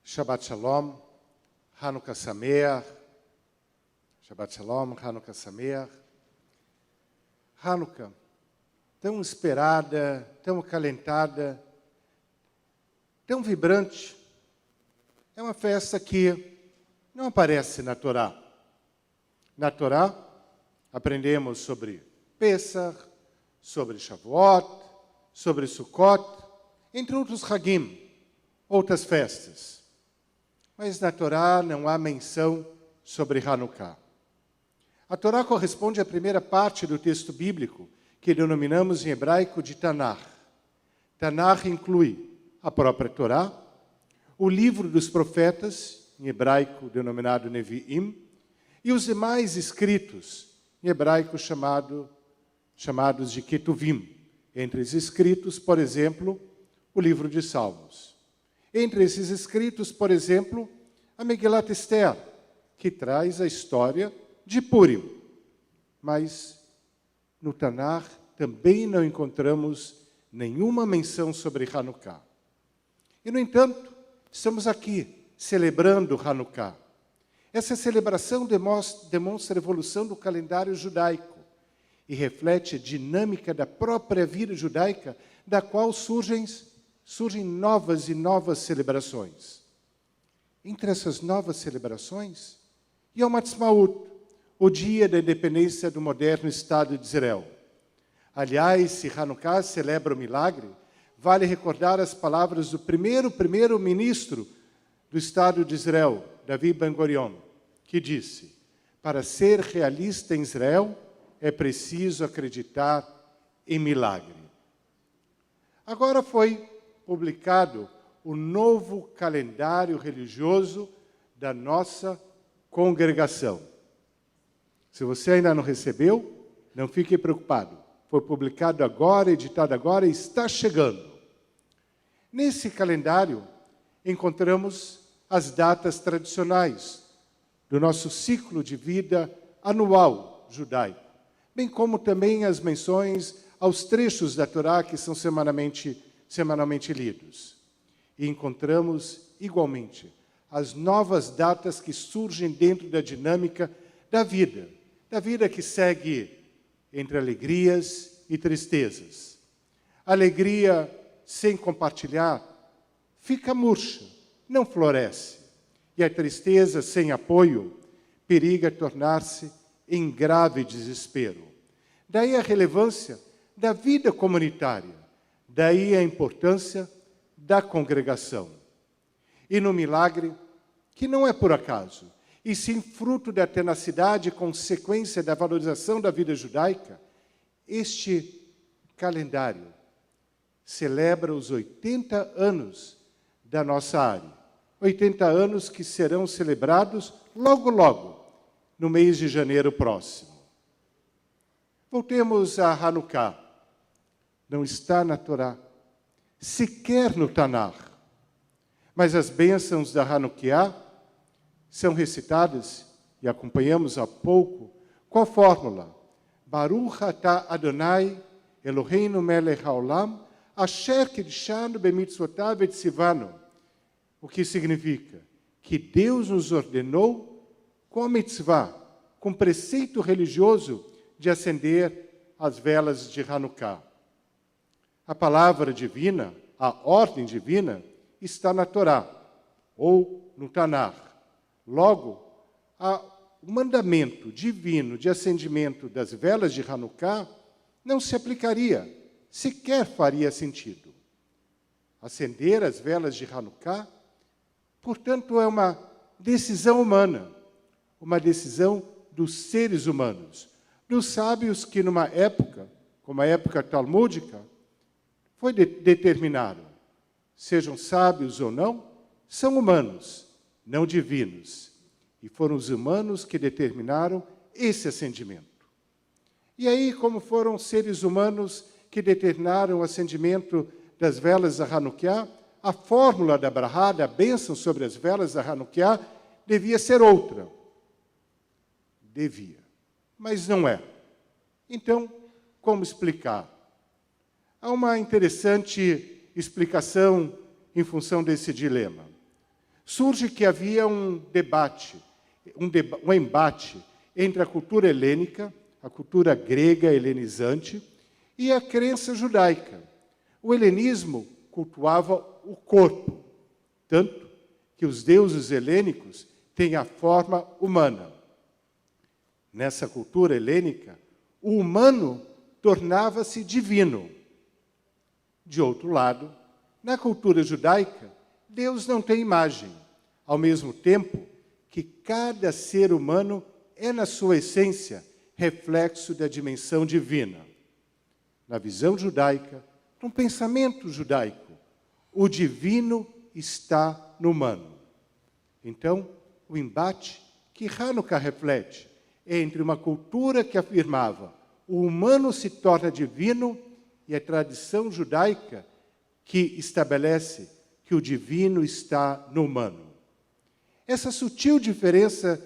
Shabbat Shalom, Hanukkah Sameach, Shabbat Shalom, Hanukkah Sameach. Hanukkah, tão esperada, tão acalentada, tão vibrante, é uma festa que não aparece na Torá. Na Torá, aprendemos sobre Pesach, sobre Shavuot, sobre Sukkot, entre outros Hagim, outras festas. Mas na Torá não há menção sobre Hanukkah. A Torá corresponde à primeira parte do texto bíblico, que denominamos em hebraico de Tanakh. Tanakh inclui a própria Torá, o livro dos profetas, em hebraico denominado Nevi'im, e os demais escritos, em hebraico chamados de Ketuvim. Entre os escritos, por exemplo, o livro de Salmos. Entre esses escritos, por exemplo, a Megilat Esther, que traz a história de Purim. Mas no Tanakh também não encontramos nenhuma menção sobre Hanukkah. E, no entanto, estamos aqui celebrando Hanukkah. Essa celebração demonstra a evolução do calendário judaico e reflete a dinâmica da própria vida judaica, da qual surgem novas e novas celebrações. Entre essas novas celebrações, Yom Ha'atzmaut, o dia da independência do moderno Estado de Israel. Aliás, se Hanukkah celebra o milagre, vale recordar as palavras do primeiro-ministro do Estado de Israel, Davi Ben-Gurion, que disse: para ser realista em Israel, é preciso acreditar em milagre. Agora foi publicado o novo calendário religioso da nossa congregação. Se você ainda não recebeu, não fique preocupado. Foi publicado agora, editado agora e está chegando. Nesse calendário, encontramos as datas tradicionais do nosso ciclo de vida anual judaico, bem como também as menções aos trechos da Torá que são semanalmente lidos. E encontramos, igualmente, as novas datas que surgem dentro da dinâmica da vida que segue entre alegrias e tristezas. Alegria sem compartilhar fica murcha, não floresce. E a tristeza sem apoio periga tornar-se em grave desespero. Daí a relevância da vida comunitária, daí a importância da congregação. E no milagre, que não é por acaso, e sim fruto da tenacidade e consequência da valorização da vida judaica, este calendário celebra os 80 anos da nossa área. 80 anos que serão celebrados logo, no mês de janeiro próximo. Voltemos a Hanukkah. Não está na Torá, sequer no Tanakh. Mas as bênçãos da Hanukkah são recitadas, e acompanhamos há pouco, com a fórmula Baruch atah Adonai Eloheinu melech haolam asher kidshanu bemitzvotav etzivanu. O que significa que Deus nos ordenou com a mitzvah, com preceito religioso de acender as velas de Hanukkah. A palavra divina, a ordem divina, está na Torá, ou no Tanakh. Logo, o mandamento divino de acendimento das velas de Hanukkah não se aplicaria, sequer faria sentido. Acender as velas de Hanukkah, portanto, é uma decisão humana, uma decisão dos seres humanos, dos sábios que, numa época, como a época talmúdica, foi determinado. Sejam sábios ou não, são humanos, não divinos. E foram os humanos que determinaram esse acendimento. E aí, como foram seres humanos que determinaram o acendimento das velas da Hanukkah, a fórmula da Brahá, da bênção sobre as velas da Hanukkah, devia ser outra. Devia. Mas não é. Então, como explicar? Há uma interessante explicação em função desse dilema. surge que havia um embate entre a cultura helênica, a cultura grega helenizante, e a crença judaica. O helenismo cultuava o corpo, tanto que os deuses helênicos têm a forma humana. Nessa cultura helênica, o humano tornava-se divino. De outro lado, na cultura judaica, Deus não tem imagem, ao mesmo tempo que cada ser humano é, na sua essência, reflexo da dimensão divina. Na visão judaica, no pensamento judaico, o divino está no humano. Então, o embate que Hanukkah reflete é entre uma cultura que afirmava o humano se torna divino e a tradição judaica que estabelece que o divino está no humano. Essa sutil diferença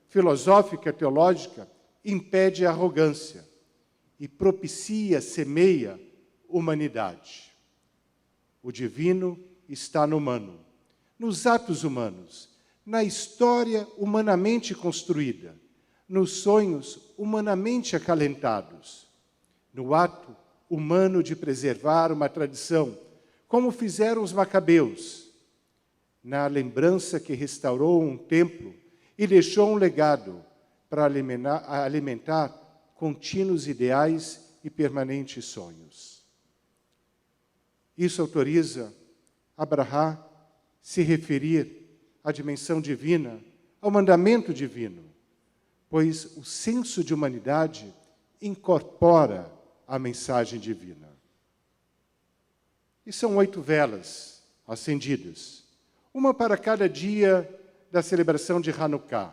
filosófica, teológica, impede a arrogância e propicia, semeia humanidade. O divino está no humano, nos atos humanos, na história humanamente construída, nos sonhos humanamente acalentados, no ato humano de preservar uma tradição, como fizeram os macabeus, na lembrança que restaurou um templo e deixou um legado para alimentar contínuos ideais e permanentes sonhos. Isso autoriza Abraha se referir à dimensão divina, ao mandamento divino, pois o senso de humanidade incorpora a mensagem divina. E são 8 velas acendidas, uma para cada dia da celebração de Hanukkah.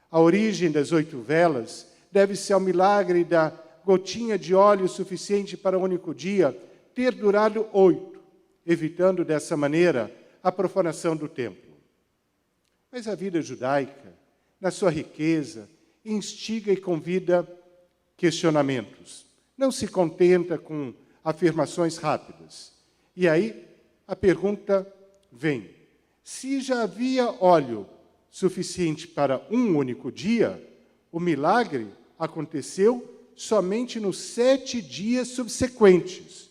A origem das 8 velas deve-se ao milagre da gotinha de óleo suficiente para um único dia ter durado 8, evitando dessa maneira a profanação do templo. Mas a vida judaica, na sua riqueza, instiga e convida questionamentos. Não se contenta com afirmações rápidas. E aí a pergunta vem: se já havia óleo suficiente para um único dia, o milagre aconteceu somente nos 7 dias subsequentes.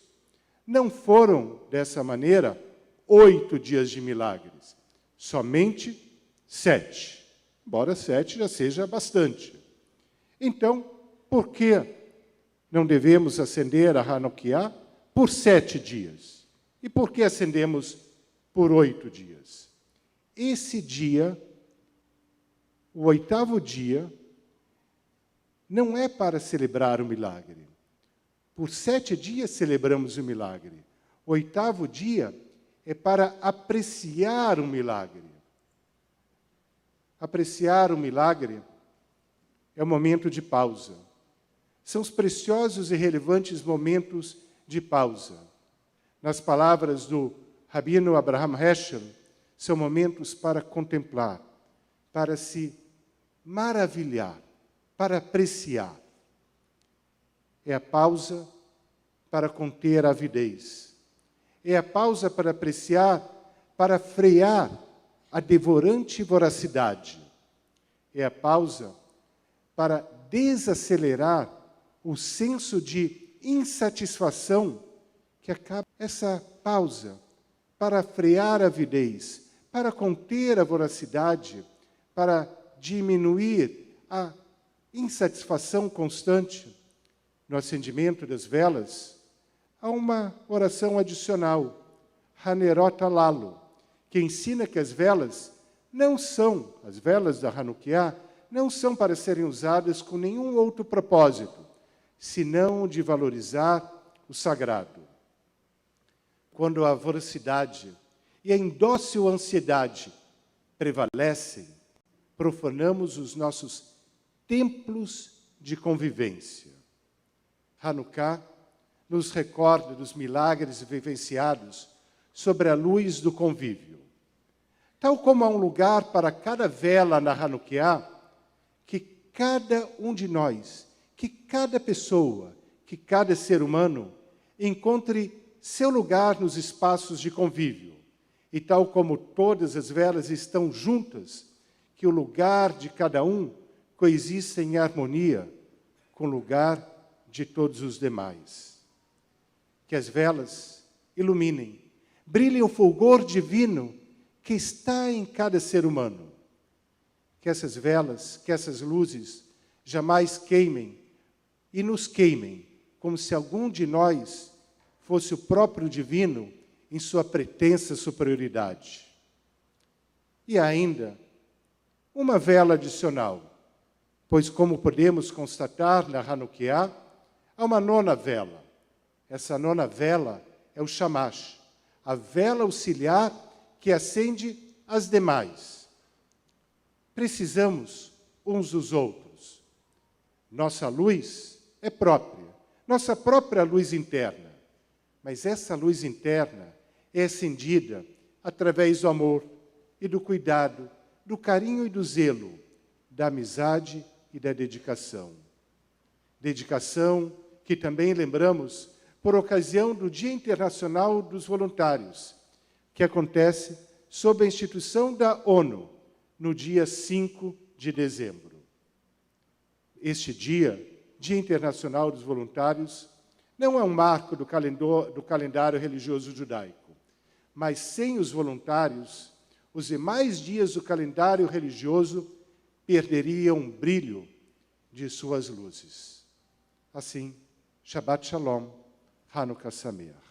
Não foram, dessa maneira, 8 dias de milagres, somente 7. Embora 7 já seja bastante. Então, por que não devemos acender a Hanukkah por 7 dias? E por que acendemos por 8 dias? Esse dia, o 8º dia, não é para celebrar o milagre. Por 7 dias celebramos o milagre. O 8º dia é para apreciar o milagre. Apreciar o milagre é um momento de pausa. São os preciosos e relevantes momentos de pausa. Nas palavras do Rabino Abraham Heschel, são momentos para contemplar, para se maravilhar, para apreciar. É a pausa para conter a avidez. É a pausa para apreciar, para frear a devorante voracidade. É a pausa para desacelerar o senso de insatisfação que acaba. Essa pausa para frear a avidez, para conter a voracidade, para diminuir a insatisfação constante. No acendimento das velas, há uma oração adicional, Hanerot Halalu, que ensina que as velas da Hanukkah, não são para serem usadas com nenhum outro propósito, senão de valorizar o sagrado. Quando a voracidade e a indócil ansiedade prevalecem, profanamos os nossos templos de convivência. Hanukkah nos recorda dos milagres vivenciados sobre a luz do convívio. Tal como há um lugar para cada vela na Hanukkah, que cada um de nós, que cada pessoa, que cada ser humano encontre seu lugar nos espaços de convívio. e tal como todas as velas estão juntas, que o lugar de cada um coexista em harmonia com o lugar de todos os demais. Que as velas iluminem, brilhem o fulgor divino que está em cada ser humano. Que essas velas, que essas luzes jamais queimem e nos queimem, como se algum de nós fosse o próprio divino em sua pretensa superioridade. E ainda, uma vela adicional, pois como podemos constatar na Hanukkah, há uma nona vela. Essa nona vela é o Shamash, a vela auxiliar que acende as demais. Precisamos uns dos outros. Nossa luz é própria, nossa própria luz interna. Mas essa luz interna é acendida através do amor e do cuidado, do carinho e do zelo, da amizade e da dedicação. Dedicação que também lembramos por ocasião do Dia Internacional dos Voluntários, que acontece sob a instituição da ONU, no dia 5 de dezembro. Este Dia Internacional dos Voluntários, não é um marco do calendário religioso judaico, mas sem os voluntários, os demais dias do calendário religioso perderiam o brilho de suas luzes. Assim, Shabbat Shalom, Hanukkah Sameach.